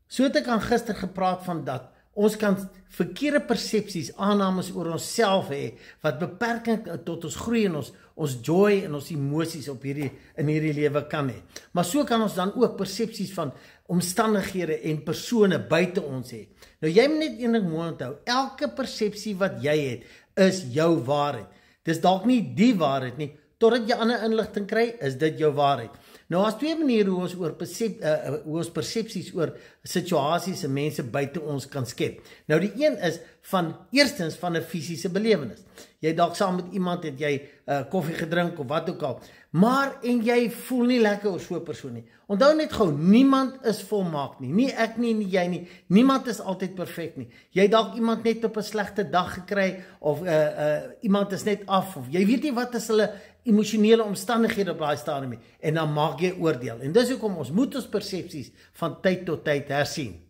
So het ek aan gister gepraat van dat ons kan verkeerde persepsies, aannames oor onsself hê, wat beperking tot ons groei en ons joy en ons emosies in hierdie lewe kan hê. Maar so kan ons dan ook persepsies van omstandighede en persone buite ons hê. Nou jy moet net een ding mooi onthou, elke persepsie wat jy het, is jou waarheid. Dis dalk nie die waarheid nie, totdat jy ander inligting kry, is dit jou waarheid. Nou, as twee maniere hoe ons persepsies oor situasies en mense buite ons kan skep. Nou, die een is eerstens van 'n fisiese belewenis. Jy dalk saam met iemand het jy koffie gedrink of wat ook al, en jy voel nie lekker oor so 'n persoon nie. Onthou net gou, niemand is volmaak nie. Nie ek nie, nie jy nie. Niemand is altyd perfek nie. Jy dalk iemand net op 'n slegte dag gekry of iemand is net af of jy weet nie wat is hulle emosionele omstandighede op daai stadium nie. En dan maak jy oordeel. En dis hoekom ons moet ons persepsies van tyd tot tyd hersien.